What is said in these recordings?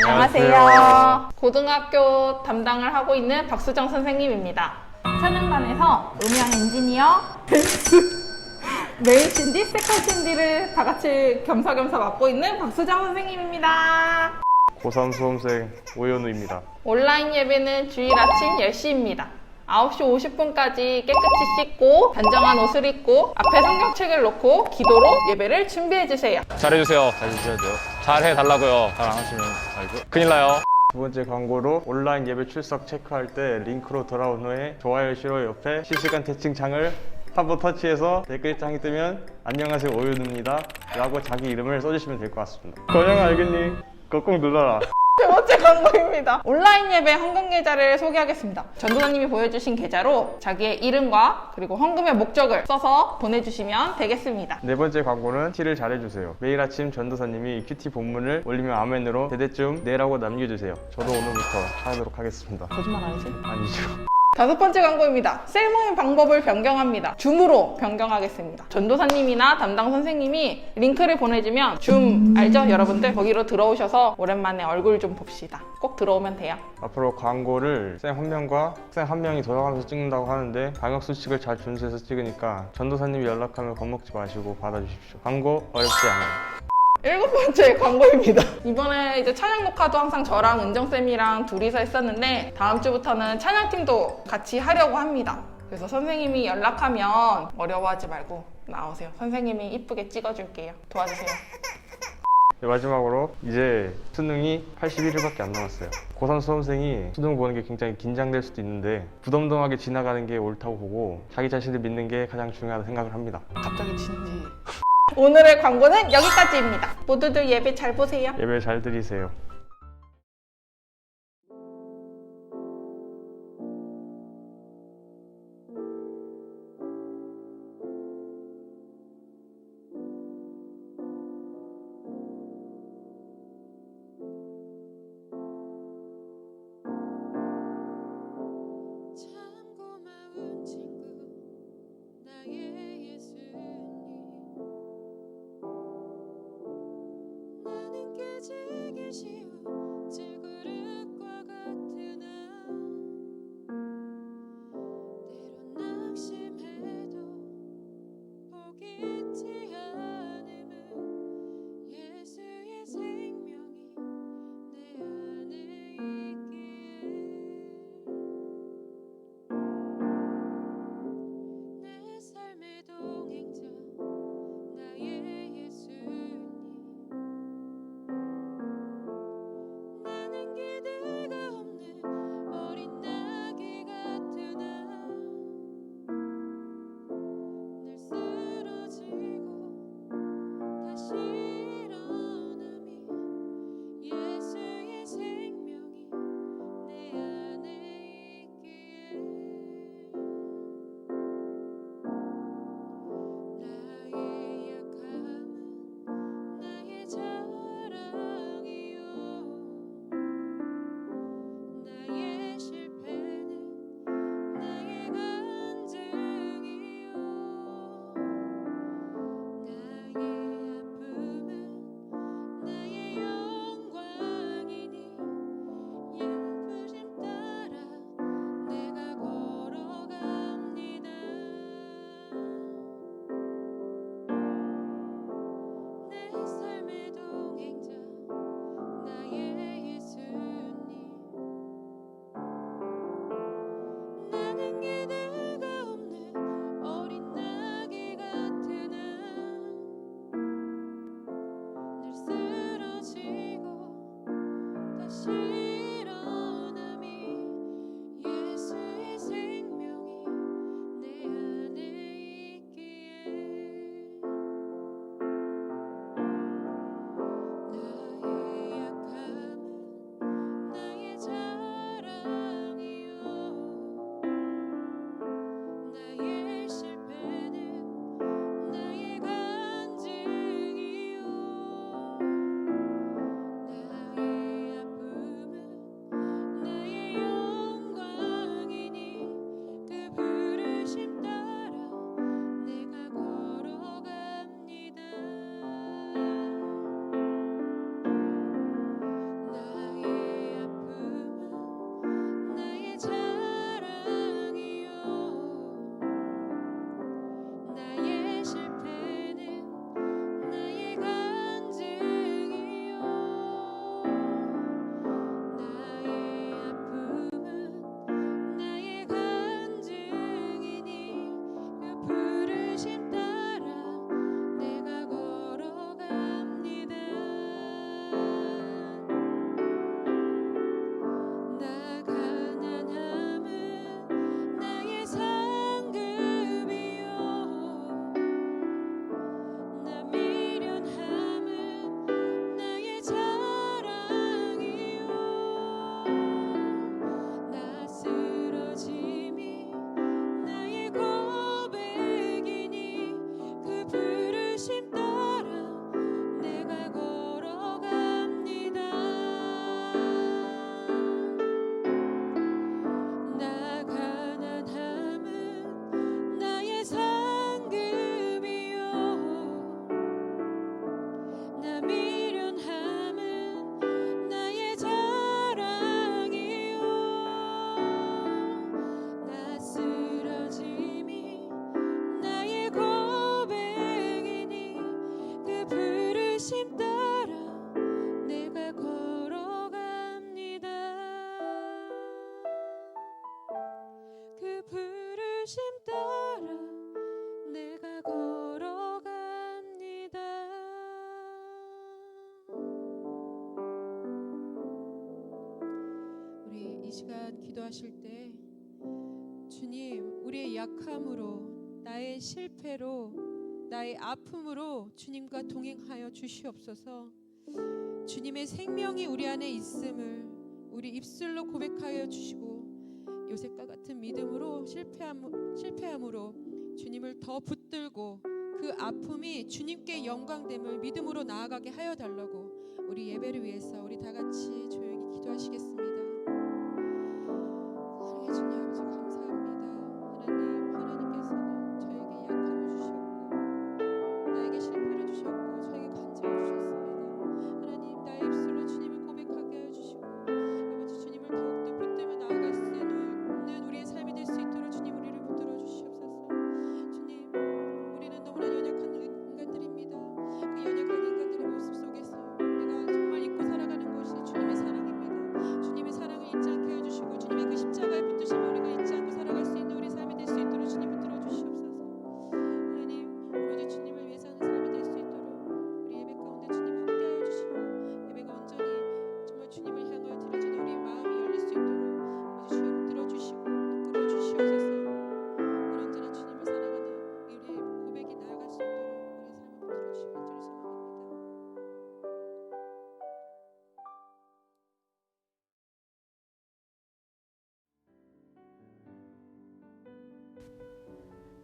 안녕하세요. 고등학교 담당을 하고 있는 박수정 선생님입니다. 찬양단에서 음향 엔지니어, 메인 신디, 세컨 신디를 다 같이 겸사겸사 맡고 있는 박수정 선생님입니다. 고3 수험생 오현우입니다. 온라인 예배는 주일 아침 10시입니다. 9시 50분까지 깨끗이 씻고 단정한 옷을 입고 앞에 성경책을 놓고 기도로 예배를 준비해주세요. 잘해주세요. 잘해주셔야 돼요. 잘해달라고요. 잘 안 하시면 큰일 나요. 두 번째 광고로 온라인 예배 출석 체크할 때 링크로 돌아온 후에 좋아요, 싫어 옆에 실시간 채팅창을 한번 터치해서 댓글창이 뜨면 안녕하세요 오현우입니다 라고 자기 이름을 써주시면 될 것 같습니다. 건영아 알겠니? 그거 꼭 눌러라. 세 번째 광고입니다. 온라인 예배 헌금 계좌를 소개하겠습니다. 전도사님이 보여주신 계좌로 자기의 이름과 그리고 헌금의 목적을 써서 보내주시면 되겠습니다. 네 번째 광고는 큐티를 잘해주세요. 매일 아침 전도사님이 큐티 본문을 올리면 아멘으로 대대쯤 네라고 남겨주세요. 저도 오늘부터 하도록 하겠습니다. 거짓말 아니지? 아니죠. 다섯 번째 광고입니다. 셀 모임 방법을 변경합니다. 줌으로 변경하겠습니다. 전도사님이나 담당 선생님이 링크를 보내주면 줌 알죠? 여러분들 거기로 들어오셔서 오랜만에 얼굴 좀 봅시다. 꼭 들어오면 돼요. 앞으로 광고를 쌤 한 명과 쌤 한 명이 돌아가면서 찍는다고 하는데 방역 수칙을 잘 준수해서 찍으니까 전도사님이 연락하면 겁먹지 마시고 받아주십시오. 광고 어렵지 않아요. 일곱 번째 광고입니다. 이번에 이제 찬양 녹화도 항상 저랑 은정쌤이랑 둘이서 했었는데 다음 주부터는 찬양팀도 같이 하려고 합니다. 그래서 선생님이 연락하면 어려워하지 말고 나오세요. 선생님이 이쁘게 찍어줄게요. 도와주세요. 네, 마지막으로 이제 수능이 81일밖에 안 남았어요. 고3 수험생이 수능 보는 게 굉장히 긴장될 수도 있는데 부덤덤하게 지나가는 게 옳다고 보고 자기 자신을 믿는 게 가장 중요하다고 생각을 합니다. 갑자기 진지. 오늘의 광고는 여기까지입니다. 모두들 예배 잘 보세요. 예배 잘 드리세요. 참 고마운 친구 나의 예수님 나는 깨지기 쉬운 질그릇과 같으나 때론 낙심해도 포기치 않음은 예수의 생명이 내 안에 있기에 내 삶의 동행자 나의 예수님 나는 기대가 없는 어린 나귀 같으나 늘 쓰러지고 다시 일어남이 예수의 생명이 내 안에 있기에 나의 약함은 나의 자랑이요 나의 실패는 나의 간증이요 나의 아픔은 나의 영광이니 예쁘심 따라 내가 걸어갑니다 내 삶의 동행자 나의 예수님 나는 기대가 없는 어린 나귀 같으나 늘 쓰러지고 다시 일어남이 예수의 생명이 내 안에 있기에 나의 약함은 나의 자랑이요 나의 실패는 나의 간증이요 나의 아픔은 이 시간 기도하실 때 주님, 우리의 약함으로, 나의 실패로, 나의 아픔으로 주님과 동행하여 주시옵소서. 주님의 생명이 우리 안에 있음을 우리 입술로 고백하여 주시고, 요셉과 같은 믿음으로 실패함으로 주님을 더 붙들고 그 아픔이 주님께 영광됨을 믿음으로 나아가게 하여 달라고 우리 예배를 위해서 우리 다 같이 조용히 기도하시겠습니다. 사랑해 주님 아버지, 감사합니다. 하나님께서는 저에게 약함을 주셨고 나에게 실패를 주셨고 저에게 간증을 주셨습니다. 하나님, 나의 입술로 주님을 고백하게 하여 주시고 아버지, 주님을 더욱더 붙들며 나아갈 수 있는 우리의 삶이 될 수 있도록 주님 우리를 붙들어 주시옵소서. 주님, 우리는 너무나 연약한 인간들입니다. 그 연약한 인간들의 모습 속에서 우리가 정말 잊고 살아가는 것이 주님의 사랑입니다. 주님의 사랑을 잊지 않게 해주시고 주님의 그 십자가에 붙드심을 우리가 잊지 않고 살아갈 수 있는 우리 삶이 될 수 있도록 주님 붙들어 주시옵소서. 하나님, 오로지 주님을 위해 사는 삶이 될 수 있도록 우리 예배 가운데 주님 함께하여 주시고 예배가 온전히 정말 주님을 향하여 드려지는 우리 마음이 열릴 수 있도록 아버지 주여 붙들어 주시고 이끌어 주시옵소서. 언제나 주님을 사랑하는 우리의 고백이 나아갈 수 있도록 우리의 삶을 붙들어 주시길 주를 소망합니다.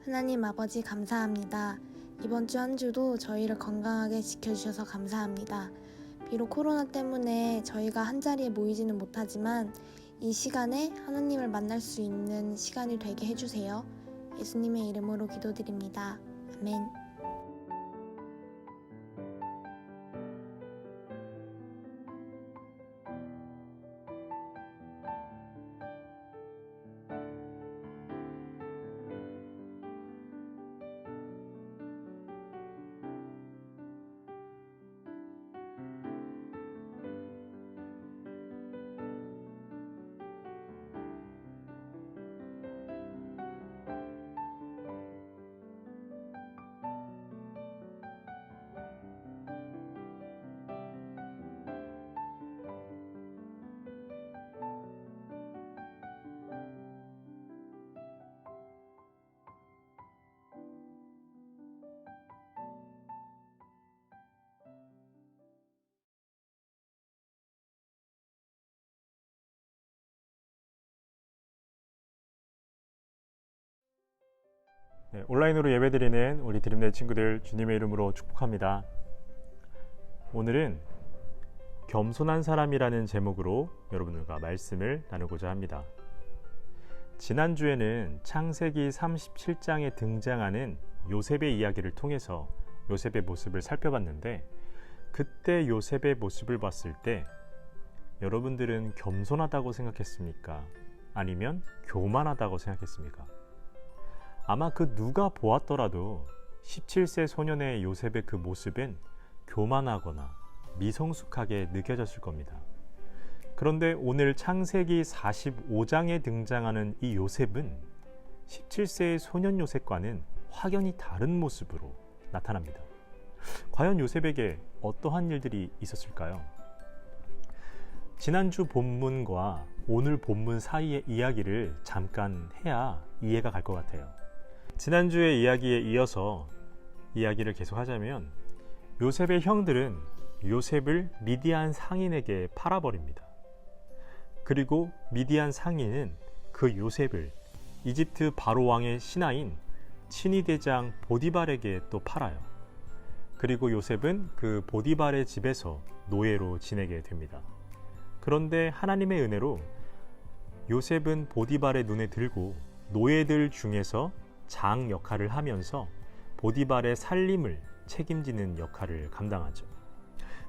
하나님 아버지, 감사합니다. 이번 주 한 주도 저희를 건강하게 지켜주셔서 감사합니다. 비록 코로나 때문에 저희가 한자리에 모이지는 못하지만 이 시간에 하나님을 만날 수 있는 시간이 되게 해주세요. 예수님의 이름으로 기도드립니다. 아멘. 네, 온라인으로 예배드리는 우리 드림네 친구들 주님의 이름으로 축복합니다. 오늘은 겸손한 사람이라는 제목으로 여러분들과 말씀을 나누고자 합니다. 지난주에는 창세기 37장에 등장하는 요셉의 이야기를 통해서 요셉의 모습을 살펴봤는데, 그때 요셉의 모습을 봤을 때 여러분들은 겸손하다고 생각했습니까? 아니면 교만하다고 생각했습니까? 아마 그 누가 보았더라도 17세 소년의 요셉의 그 모습은 교만하거나 미성숙하게 느껴졌을 겁니다. 그런데 오늘 창세기 45장에 등장하는 이 요셉은 17세의 소년 요셉과는 확연히 다른 모습으로 나타납니다. 과연 요셉에게 어떠한 일들이 있었을까요? 지난주 본문과 오늘 본문 사이의 이야기를 잠깐 해야 이해가 갈 것 같아요. 지난주의 이야기에 이어서 이야기를 계속하자면, 요셉의 형들은 요셉을 미디안 상인에게 팔아버립니다. 그리고 미디안 상인은 그 요셉을 이집트 바로 왕의 신하인 친위대장 보디발에게 또 팔아요. 그리고 요셉은 그 보디발의 집에서 노예로 지내게 됩니다. 그런데 하나님의 은혜로 요셉은 보디발의 눈에 들고 노예들 중에서 장 역할을 하면서 보디발의 살림을 책임지는 역할을 감당하죠.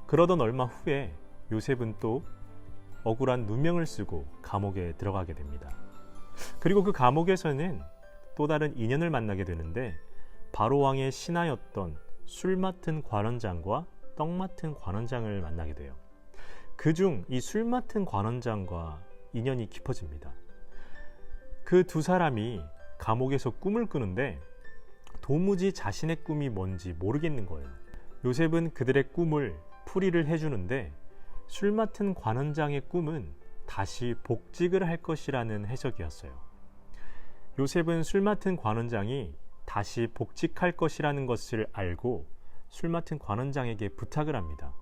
그러던 얼마 후에 요셉은 또 억울한 누명을 쓰고 감옥에 들어가게 됩니다. 그리고 그 감옥에서는 또 다른 인연을 만나게 되는데, 바로 왕의 신하였던 술 맡은 관원장과 떡 맡은 관원장을 만나게 돼요. 그중 이 술 맡은 관원장과 인연이 깊어집니다. 그 두 사람이 감옥에서 꿈을 꾸는데 도무지 자신의 꿈이 뭔지 모르겠는 거예요. 요셉은 그들의 꿈을 풀이를 해주는데, 술 맡은 관원장의 꿈은 다시 복직을 할 것이라는 해석이었어요. 요셉은 술 맡은 관원장이 다시 복직할 것이라는 것을 알고 술 맡은 관원장에게 부탁을 합니다.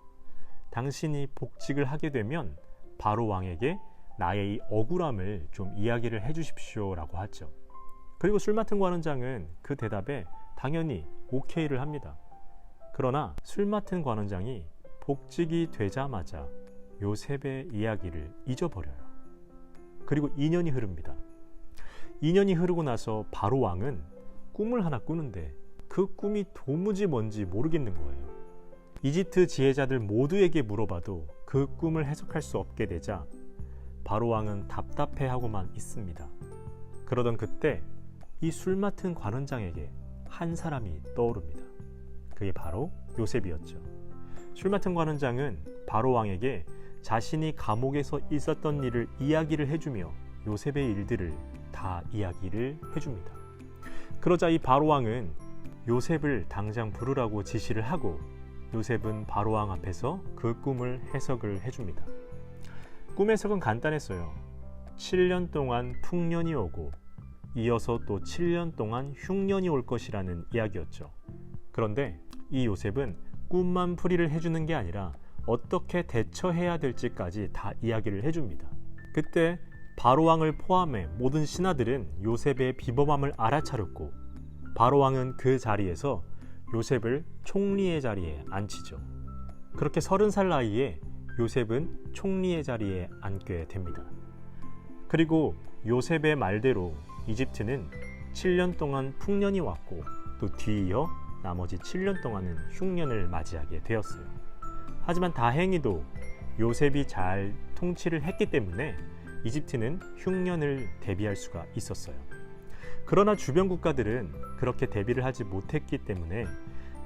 당신이 복직을 하게 되면 바로 왕에게 나의 이 억울함을 좀 이야기를 해주십시오 라고 하죠. 그리고 술 맡은 관원장은 그 대답에 당연히 오케이를 합니다. 그러나 술 맡은 관원장이 복직이 되자마자 요셉의 이야기를 잊어버려요. 그리고 2년이 흐릅니다. 2년이 흐르고 나서 바로 왕은 꿈을 하나 꾸는데 그 꿈이 도무지 뭔지 모르겠는 거예요. 이집트 지혜자들 모두에게 물어봐도 그 꿈을 해석할 수 없게 되자 바로 왕은 답답해하고만 있습니다. 그러던 그때 이 술 맡은 관원장에게 한 사람이 떠오릅니다. 그게 바로 요셉이었죠. 술 맡은 관원장은 바로 왕에게 자신이 감옥에서 있었던 일을 이야기를 해주며 요셉의 일들을 다 이야기를 해줍니다. 그러자 이 바로 왕은 요셉을 당장 부르라고 지시를 하고 요셉은 바로 왕 앞에서 그 꿈을 해석을 해줍니다. 꿈 해석은 간단했어요. 7년 동안 풍년이 오고 이어서 또 7년 동안 흉년이 올 것이라는 이야기였죠. 그런데 이 요셉은 꿈만 풀이를 해주는 게 아니라 어떻게 대처해야 될지까지 다 이야기를 해줍니다. 그때 바로왕을 포함해 모든 신하들은 요셉의 비범함을 알아차렸고 바로왕은 그 자리에서 요셉을 총리의 자리에 앉히죠. 그렇게 30살 나이에 요셉은 총리의 자리에 앉게 됩니다. 그리고 요셉의 말대로 이집트는 7년 동안 풍년이 왔고 또 뒤이어 나머지 7년 동안은 흉년을 맞이하게 되었어요. 하지만 다행히도 요셉이 잘 통치를 했기 때문에 이집트는 흉년을 대비할 수가 있었어요. 그러나 주변 국가들은 그렇게 대비를 하지 못했기 때문에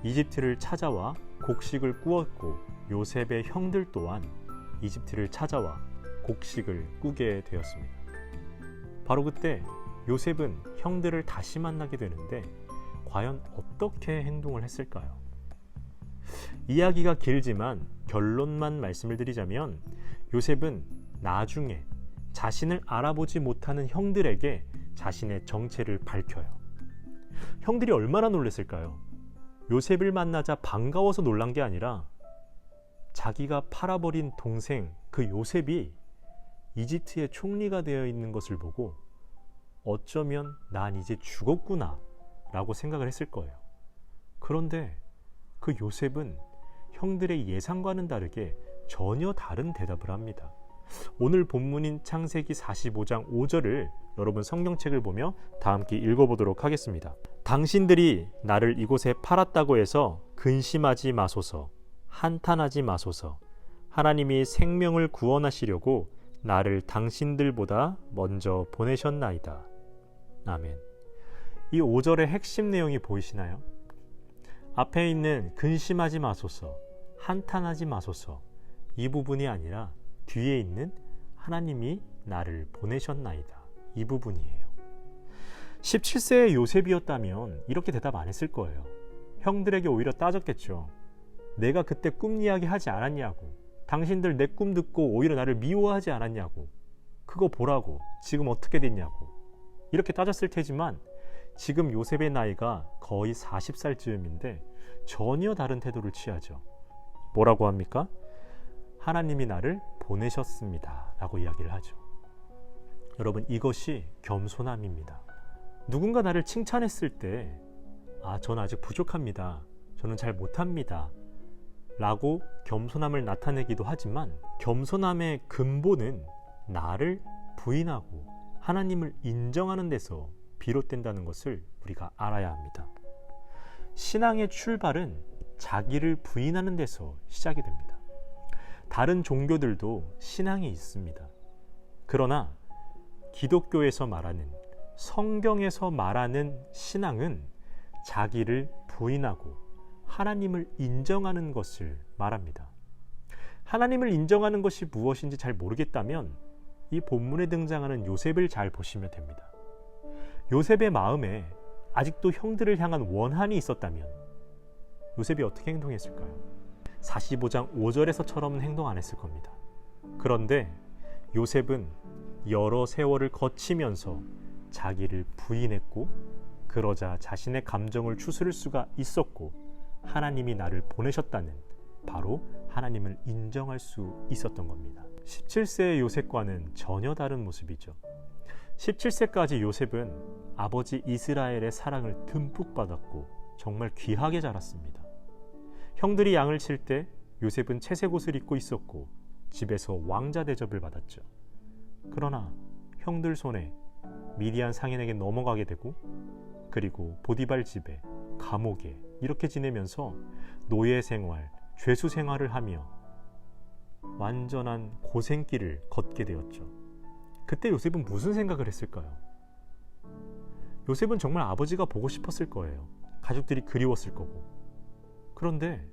이집트를 찾아와 곡식을 꾸었고 요셉의 형들 또한 이집트를 찾아와 곡식을 꾸게 되었습니다. 바로 그때 요셉은 형들을 다시 만나게 되는데 과연 어떻게 행동을 했을까요? 이야기가 길지만 결론만 말씀을 드리자면 요셉은 나중에 자신을 알아보지 못하는 형들에게 자신의 정체를 밝혀요. 형들이 얼마나 놀랐을까요? 요셉을 만나자 반가워서 놀란 게 아니라 자기가 팔아버린 동생 그 요셉이 이집트의 총리가 되어 있는 것을 보고 어쩌면 난 이제 죽었구나 라고 생각을 했을 거예요. 그런데 그 요셉은 형들의 예상과는 다르게 전혀 다른 대답을 합니다. 오늘 본문인 창세기 45장 5절을 여러분 성경책을 보며 다 함께 읽어보도록 하겠습니다. 당신들이 나를 이곳에 팔았다고 해서 근심하지 마소서, 한탄하지 마소서. 하나님이 생명을 구원하시려고 나를 당신들보다 먼저 보내셨나이다. 아멘. 이 5절의 핵심 내용이 보이시나요? 앞에 있는 근심하지 마소서, 한탄하지 마소서, 이 부분이 아니라 뒤에 있는 하나님이 나를 보내셨나이다, 이 부분이에요. 17세의 요셉이었다면 이렇게 대답 안 했을 거예요. 형들에게 오히려 따졌겠죠. 내가 그때 꿈 이야기 하지 않았냐고, 당신들 내 꿈 듣고 오히려 나를 미워하지 않았냐고, 그거 보라고, 지금 어떻게 됐냐고, 이렇게 따졌을 테지만 지금 요셉의 나이가 거의 40살쯤인데 전혀 다른 태도를 취하죠. 뭐라고 합니까? 하나님이 나를 보내셨습니다 라고 이야기를 하죠. 여러분, 이것이 겸손함입니다. 누군가 나를 칭찬했을 때 전 아직 부족합니다, 저는 잘 못합니다 라고 겸손함을 나타내기도 하지만 겸손함의 근본은 나를 부인하고 하나님을 인정하는 데서 비롯된다는 것을 우리가 알아야 합니다. 신앙의 출발은 자기를 부인하는 데서 시작이 됩니다. 다른 종교들도 신앙이 있습니다. 그러나 기독교에서 말하는, 성경에서 말하는 신앙은 자기를 부인하고 하나님을 인정하는 것을 말합니다. 하나님을 인정하는 것이 무엇인지 잘 모르겠다면 이 본문에 등장하는 요셉을 잘 보시면 됩니다. 요셉의 마음에 아직도 형들을 향한 원한이 있었다면 요셉이 어떻게 행동했을까요? 45장 5절에서처럼은 행동 안 했을 겁니다. 그런데 요셉은 여러 세월을 거치면서 자기를 부인했고, 그러자 자신의 감정을 추스를 수가 있었고, 하나님이 나를 보내셨다는 바로 하나님을 인정할 수 있었던 겁니다. 17세의 요셉과는 전혀 다른 모습이죠. 17세까지 요셉은 아버지 이스라엘의 사랑을 듬뿍 받았고 정말 귀하게 자랐습니다. 형들이 양을 칠 때 요셉은 채색 옷을 입고 있었고 집에서 왕자 대접을 받았죠. 그러나 형들 손에 미디안 상인에게 넘어가게 되고, 그리고 보디발 집에, 감옥에 이렇게 지내면서 노예 생활, 죄수 생활을 하며 완전한 고생길을 걷게 되었죠. 그때 요셉은 무슨 생각을 했을까요? 요셉은 정말 아버지가 보고 싶었을 거예요. 가족들이 그리웠을 거고. 그런데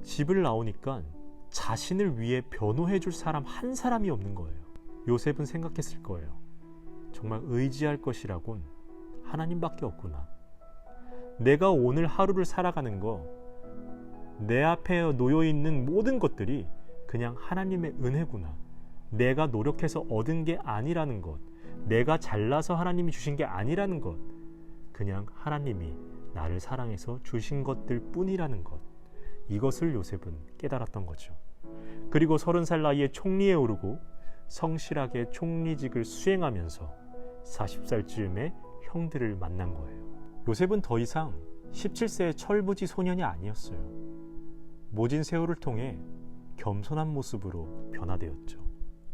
집을 나오니까 자신을 위해 변호해 줄 사람 한 사람이 없는 거예요. 요셉은 생각했을 거예요. 정말 의지할 것이라곤 하나님밖에 없구나. 내가 오늘 하루를 살아가는 거, 내 앞에 놓여 있는 모든 것들이 그냥 하나님의 은혜구나. 내가 노력해서 얻은 게 아니라는 것, 내가 잘나서 하나님이 주신 게 아니라는 것, 그냥 하나님이 나를 사랑해서 주신 것들 뿐이라는 것, 이것을 요셉은 깨달았던 거죠. 그리고 30살 나이에 총리에 오르고 성실하게 총리직을 수행하면서 40살쯤에 형들을 만난 거예요. 요셉은 더 이상 17세의 철부지 소년이 아니었어요. 모진 세월을 통해 겸손한 모습으로 변화되었죠.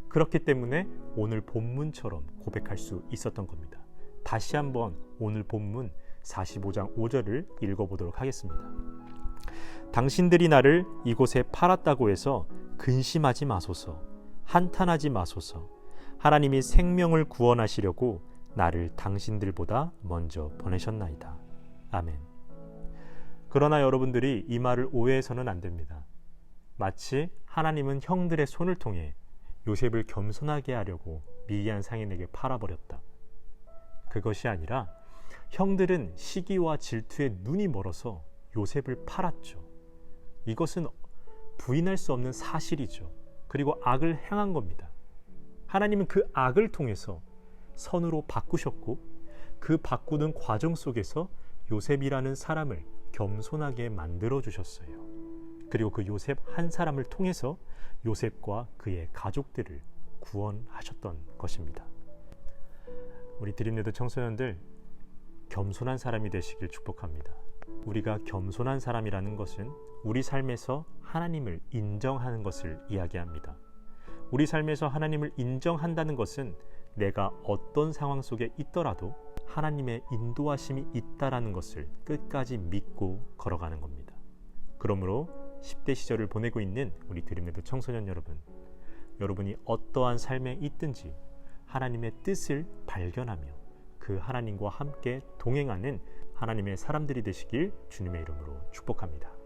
그렇기 때문에 오늘 본문처럼 고백할 수 있었던 겁니다. 다시 한번 오늘 본문 45장 5절을 읽어보도록 하겠습니다. 당신들이 나를 이곳에 팔았다고 해서 근심하지 마소서, 한탄하지 마소서. 하나님이 생명을 구원하시려고 나를 당신들보다 먼저 보내셨나이다. 아멘. 그러나 여러분들이 이 말을 오해해서는 안 됩니다. 마치 하나님은 형들의 손을 통해 요셉을 겸손하게 하려고 미디안 상인에게 팔아버렸다. 그것이 아니라 형들은 시기와 질투에 눈이 멀어서 요셉을 팔았죠. 이것은 부인할 수 없는 사실이죠. 그리고 악을 행한 겁니다. 하나님은 그 악을 통해서 선으로 바꾸셨고, 그 바꾸는 과정 속에서 요셉이라는 사람을 겸손하게 만들어 주셨어요. 그리고 그 요셉 한 사람을 통해서 요셉과 그의 가족들을 구원하셨던 것입니다. 우리 드림레드 청소년들, 겸손한 사람이 되시길 축복합니다. 우리가 겸손한 사람이라는 것은 우리 삶에서 하나님을 인정하는 것을 이야기합니다. 우리 삶에서 하나님을 인정한다는 것은 내가 어떤 상황 속에 있더라도 하나님의 인도하심이 있다라는 것을 끝까지 믿고 걸어가는 겁니다. 그러므로 10대 시절을 보내고 있는 우리 드림레드 청소년 여러분, 여러분이 어떠한 삶에 있든지 하나님의 뜻을 발견하며 그 하나님과 함께 동행하는 하나님의 사람들이 되시길 주님의 이름으로 축복합니다.